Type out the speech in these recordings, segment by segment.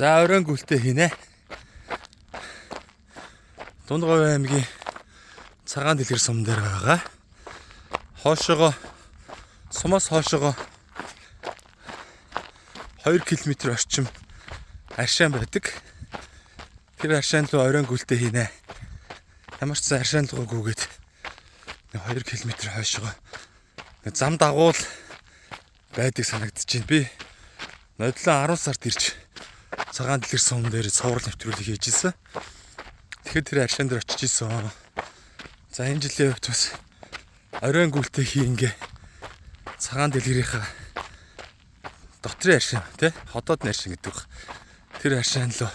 За оройн гүлтэй хийнэ. Дундгой аймгийн цагаан дэлгэр сум дээр байгаа. Хоошоогоо сумаас хоошоогоо 2 км орчим аршаан байдаг. Тэр аршаан руу оройн гүлтэй хийнэ. Ямар ч аршаан руу гүгээд 2 км хойшоогоо зам дагуул байдаг санагдаж байна. Би нодлон 10 сард ирж цагаан дэлгэр сум дээр цоврал нэвтрүүлэг хийж ирсэн. Тэгэхээр тэр аршаан дээр очиж ирсэн. За энэ жилийн хувьд бас оройн гүлтэй хийнгээ цагаан дэлгэрийнхаа дотрын аршаан тий ходоод аршаан гэдэг баг. Тэр аршаан руу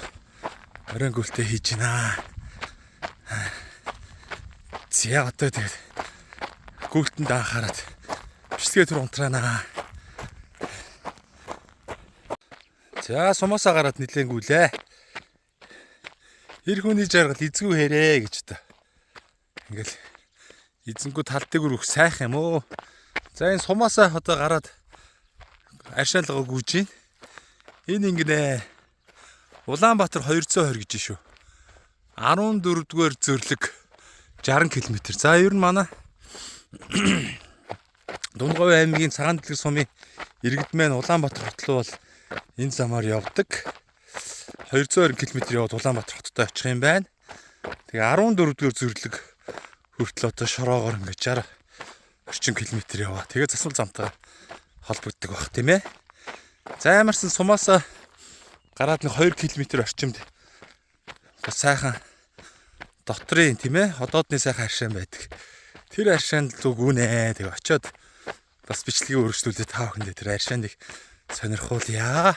оройн гүлтэй хийж байна. Зя одоо тэгээд гүлтэнд анхаарат бичлэгээ түр унтраана. За сумаасаа гараад нилээн гүйлээ. Эр хүний жаргал эзгүй хэрэг гэж та. Ингээл эзэнгүү талдыг өрөх сайхан юм уу? За энэ сумаасаа одоо гараад аршаалгаа гүйж гин. Энэ ингэнэ. Улаанбаатар 220 гэж шүү. 14-р зөвлөг 60 км. За ер нь манай Дундгой аймгийн цагаан дэлгэр сумын иргэд маань Улаанбаатар хот руу бол энэ замаар явдаг. 220 км яваад Улаанбаатар хотод очих юм байна. Тэгээ 14-р зөвлөг хүртэл одоо шороогоор ингээд 60 орчим километр яваа. Тэгээ засвал замтайгаар холбогддог баг тийм ээ. За ямарсан сумаасаа гараад нэг 2 км орчимд бас сайхан дотрын тийм ээ ходоодны сайхан аршаан байдаг. Тэр аршаан руу гүнэ. Тэгээ очиод бас бичлэгийг өргөжлүүлээд таа бүхэндээ тэр аршааныг сонирхуулъя.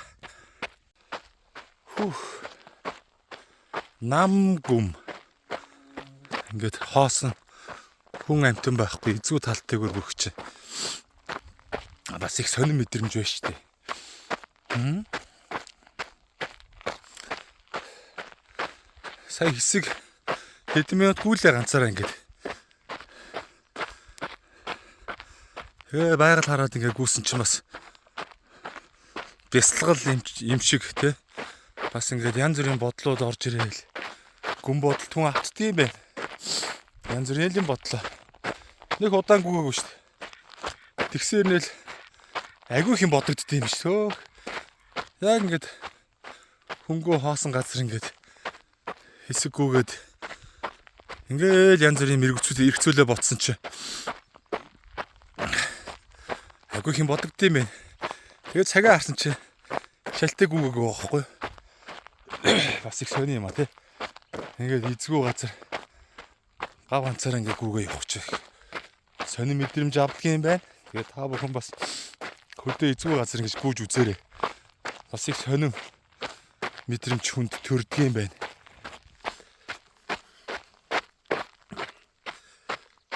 Нам гүм. Ингээд хоосон хүн амтан байхгүй эзгүй талтайгаар бүрч. Бас их сонир мэдрэмж байна шүү дээ. Сая хэсэг хэдэн минут гүйлээ ганцаараа ингээд. Байгаль хараад ингээд гүйсэн чинь бас бясалгал юм шиг тий. Бас ингээд янз бүрийн бодлууд орж ирээл. Гүн бодол түн автдсан юм байна. Янз бүрийн бодлоо. Нэг удаан гүгээгүй шүү дээ. Тэгсээр нэл агүй их юм бодогдд юм шүү. Яг ингээд хөнгөө хоосон газар ингээд хэсэг гүгээд ингээд янз бүрийн мэрэгцүүд эргцүүлээ ботсон чи. Агүй их юм бодогдд юм байна. Тэгээд цагаа харсан чи шалтгаан гүгээгүй байхгүй. Бас их сони юм а тий. Ингээд эзгүй газар гав ганцаар ингээд гүгээ явах. Сони мэдрэмж авдаг юм байна. Тэгээд та бүхэн бас хөдөө эзгүй газар ингэж гүйж үзээрэй. Бас их сонин мэдрэмж хүнд төрдөг юм байна.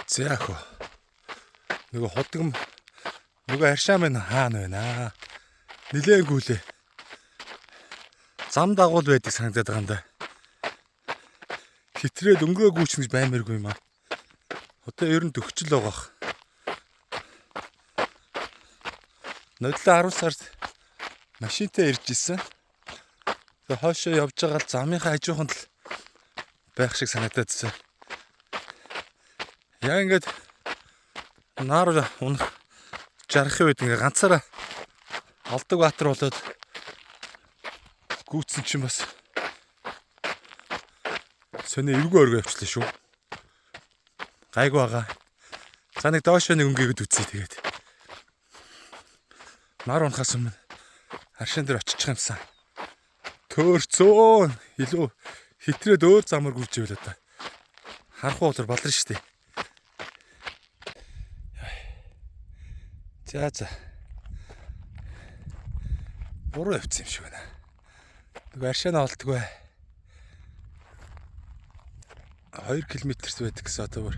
За яах вэ? Нөгөө хотгом нөгөө аршаа минь хаана байна? Нилээн гүйлээ. Зам дагуул байдаг санагдаад байгаа юм да. Хитрээд өнгөө гүйчнэж баймааргүй юм аа. Одоо ер нь төгчл байгаах. Нодлон 10 сард машинтай ирж исэн. Тэгээ хойшоо явж байгаа л замынхаа хажууханд л байх шиг санагдаадсэн. Яа ингээд наар унах жарахын үед ингээ ганцаараа Алдаг Баатар болоод гүйтсэн чинь бас сони эвгүй оргоо явчлаа шүү. Гайг байгаа. За нэг доошоо нэг өнгөгээд үзье тэгээд. Нар унахаас өмнө аршаан дээр очих юмсан. Төөрцөө илүү хитрээд өөр замаар гүрж ивэл одоо харах болор баларна шүү дээ. За. Буруу явцсан юм шиг байна. Нэг аршаан олдгоо. 2 км-с байдаг гэсэн одоо бүр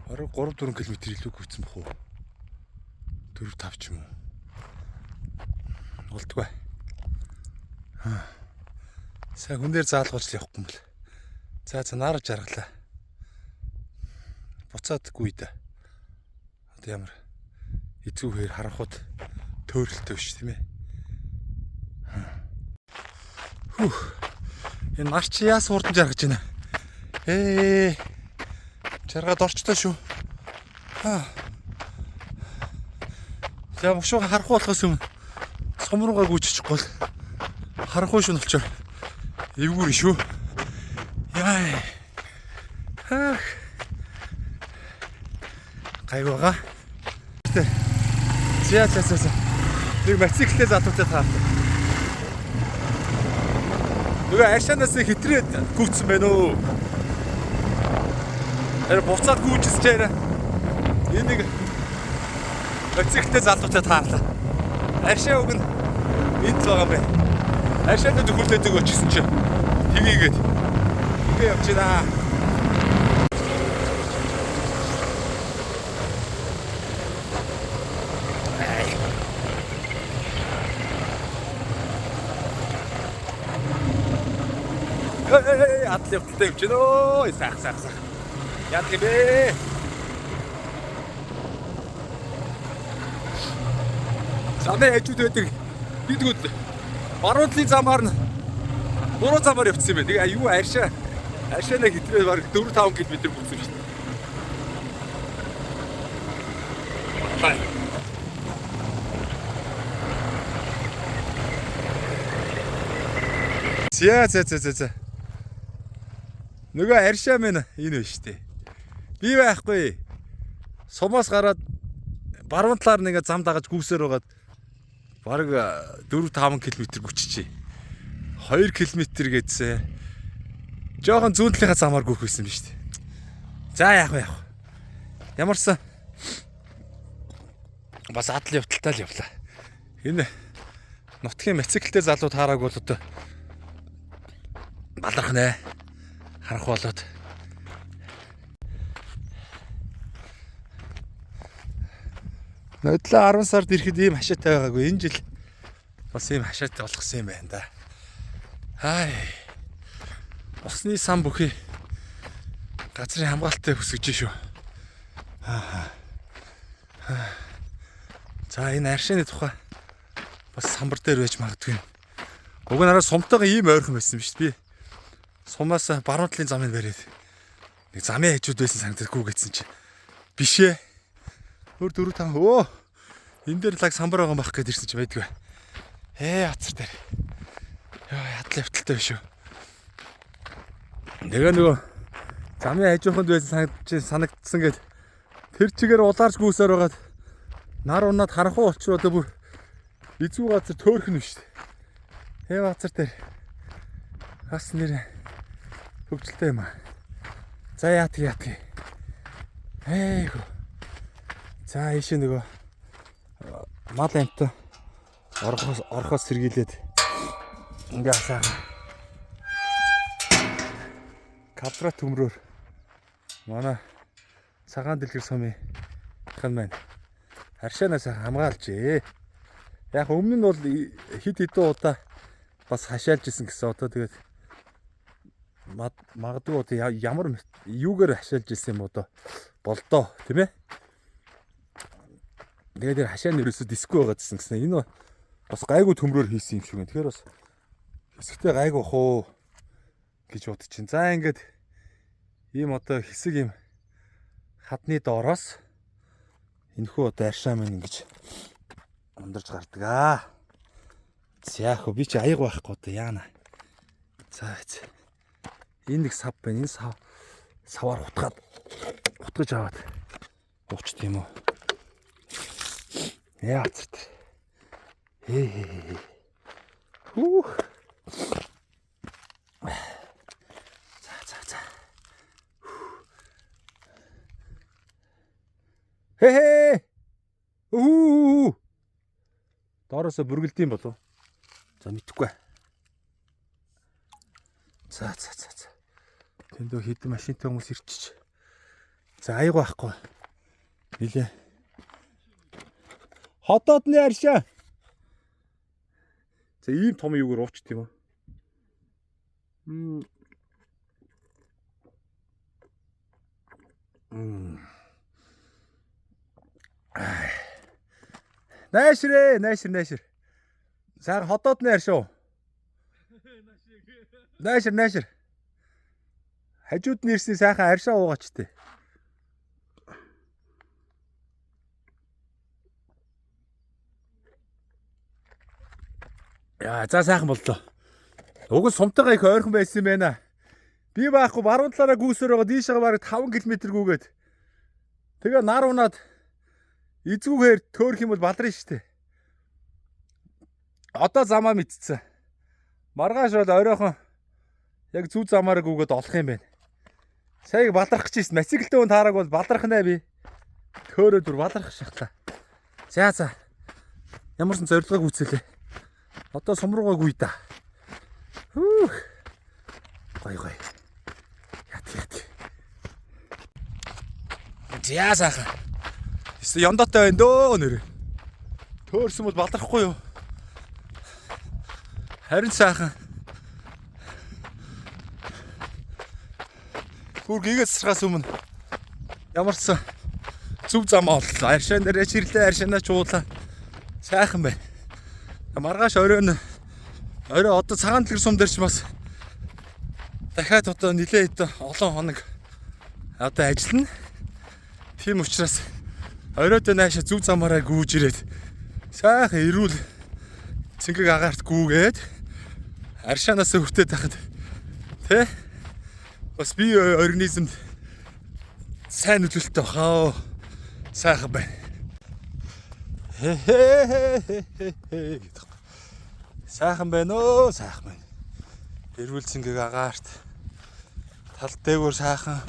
3-4 км илүү гүйцсэн бах уу? 4-5 ч юм уу. Олдгоо. Сайн хүн дээр заалгуулж явахгүй юм бэл. За нарж жаргалаа. Буцаадгүй да. Одоо ямар эзүүхээр харанхууд төөрөлтөө биш тийм ээ. Энэ нар чи яас хурдан жаргаж байна. Жаргаад орчтой шүү. За мөшөө харахгүй болохоос өмнө сум руугаа гүйчихгүй бол харахгүй шүү болчоо. Эвгүр шүү. Яа. Гайвага. За. Нэг мотоциклтэй залуутай таарсан. Нөгөө аршаанаас хэтрээд гүйцсэн байна уу? Буцаад гүйчихсээр энэ нэг мотоциклтэй залуутай таарлаа. Аршаа үг нь энд л байгаа юм байна. Аршааны төхөрлөдөг өчсөн чи тгийгээд ингээ явж байна. Атлыг тэлтэй явж байна өө. Сах. Яадаг бэ? Замын хажууд байдаг. Бидгүүд баруудлын замаар нь буруу замаар явчихсан юм байна. Тэгээ юу аршаанаа хэтрээ баг 4-5 км бүрсэн шүү дээ. За. Нөгөө аршаа минь энэ байна шүү дээ. Би байхгүй. Сумаас гараад баруун талаар нэгэ зам дагаж гүйсээр байгаад бараг 4-5 км гүччихье. 2 км гэдсэн. Жохон зүүн талынхаа замаар гүйх байсан юм шүү дээ. За яах вэ? Ямарсан бас адал явталтай л явлаа. Энэ нутгийн мотоциклтэй залуу таараг бол одоо баларх нэ. Харах болоод. Нодлоо 10 сард ирэхэд ийм хашаатай байгаагүй. Энэ жил бас ийм хашаатай болгосон юм байна да. Усны сан бүхий газрын хамгаалалтыг хүсэж шүү. За энэ аршааны тухай бас самбар дээр байж магадгүй. Уг нь араа сумтайгаа ийм ойрхон байсан биз дээ. Би сумаас баруун талын замыг бариад нэг замын хажууд байсан санагддаггүй гэсэн чи биш ээ. 4-5 энэ дээр лаг самбар байгаа байх гээд ирсэн чи байдгүй. Хацар дээр. Ядал явталтай биш үү. Нөгөө замын хажууханд байсан санагдсан гээд тэр чигээр улаарч гүйсээр байгаад нар унаад харахгүй болчихвол одоо бүр эзүү газар төөрхөн биш. Газар дээр бас нэр хөвгөлтэй юм аа. За яатгий. За ийшээ нөгөө мал амт орхоос сэргийлээд ингээ асаахан капра төмрөөр манай цагаан дэлгэр сумын хан маань харшаанаас хамгаалжээ. Яг өмнө нь бол хид хідэн удаа бас хашаалж исэн гэсэн одоо тэгээд магадгүй одоо ямар юугаар хашаалж исэн юм одоо болдоо тийм ээ. Тэгээд хашааны ерөөсө диско байгаадсэн гэсэн. Энэ бас гайгүй төмрөөр хийсэн юм шиг байна. Тэгэхээр бас хэсэгтэй гайгүй хоо гэж бодчих чинь. За ингээд ийм одоо хэсэг юм хадны доороос энэхүү одоо аршаа маань ингэж ундарч гардаг аа. За яах вэ? Би чи аяг байхгүй одоо яана. За энэ нэг сав байна. Энэ саваар утгаж аваад уучт юм уу? Яацт. Хүү. За. Доороосоо бүргэлдэм болов. За мэдхгүй. За. Тэндөө хэдэн машинтай хүмүүс ирчих. За аяг байхгүй. Нилээ. Хотоодны аршаа. За ийм том юугаар уучт юм уу? Найшир. Сайхан хотоодны аршаа. Наашир. Хажууд нь ирсэн сайхан аршаа уугаач тээ. Яа, за сайхан боллоо. Уг нь сумтайгаа их ойрхон байсан юм байна. Би баахгүй баруун талаараа гүйсээр байгаа дийшээ бараг 5 км гүйгээд. Тэгээ нар унаад эзгүүгээр төөрөх юм бол баларна штэ. Одоо замаа мэдчихсэн. Маргааш бол оройхон яг зүү замаараа гүйгээд олох юм байна. Саяг баларах гэж ирсэн. Мотоциклтэй хүн таараг бол баларах нэ би. Төөрөө дүр баларах шахлаа. За. Ямарсан зорилгыг үүсэлээ. Одоо сум руугаа гүйе та. Гой. Ят. Яасаха. Эсвэл яндаатай байна дөө нэр. Төөрсөн бол баларахгүй юу? Харин сайхан. Гүргийгээ засахаас өмнө ямарсан зүв зам оллоо. Аршаан дээрээ чирлээ, аршаанаа чуулаа. Сайхан байна. Маргааш орой одоо цагаан дэлгэр сум дээр ч бас дахиад одоо нилээ олон хоног одоо ажиллана. Тийм учраас оройдоо наашаа зүв замаараа гүйж ирээд сайхан эрүүл цэнгэг агаарт гүүгээд аршаанаас хүртээд тахад тэ бас би организмд сайн нөлөөлтөй хаа сайхан байна. Сайхан байна оо, сайхан байна. Эрүүл цэнгэг агаарт тал дээгүүр сайхан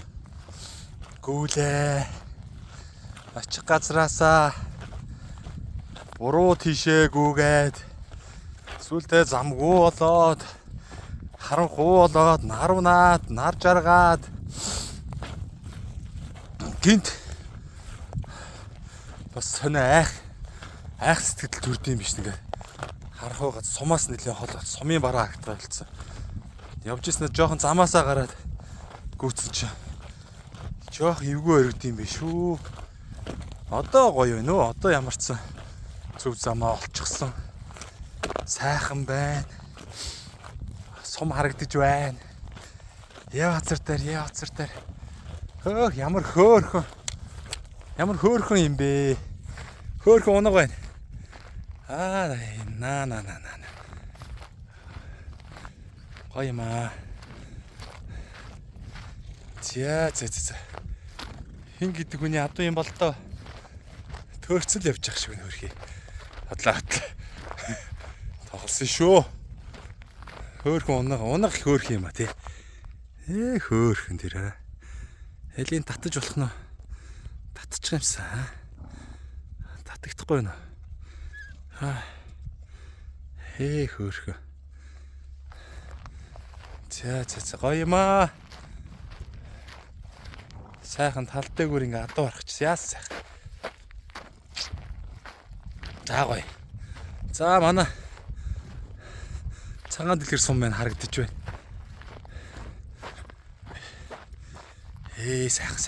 гүүлээ. Очих газраасаа буруу тийшээ гүүгээд сүлдээ замгүй болоод харанхуу болоод нар унаад, нар жаргаад гинт бас сонио айх сэтгэл төрдөм биш нэгэ харахуйгаа сумаас нэлээ холоод сумын бараа агтгаа болцсон. Явж ирснээр жоохон замаасаа гараад гүйцэн чи жоох эвгүй өргөд юм биш үү. Одоо гоё байна уу? Одоо ямарчсан зүв замаа олчихсан. Сайхан байна. Сум харагдаж байна. Яв хацар дээр. Хөөх ямар хөөрхөн. Ямар хөөрхөн юм бэ? Хөөрхөн унаг байна. На. Гоё юм аа. За. Хин гэдэг хүний адуу юм бол тоо. Төөрцөл явж явах шиг байна хөрхий. Хотлаа. Тоглосон шүү. Хөөрхөн унаг хөөрх юм а тий. Хөөрхөн тэр. Элийн татаж болох нь татчих юмсан. Татагдахгүй байна. Хөөрхөн. За гоё юм аа. Сайхан тал дээгүүр ингээ адуу харахчихсан. Яас сайхан. За гоё. За манай цагаан дэлгэр сум маань харагдаж байна. Сайхан.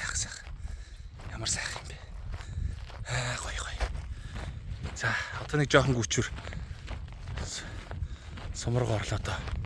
Ямар сайхан юм бэ. Гоё. За одоо нэг жоохон гүчүүр. Сум руу орлоо доо.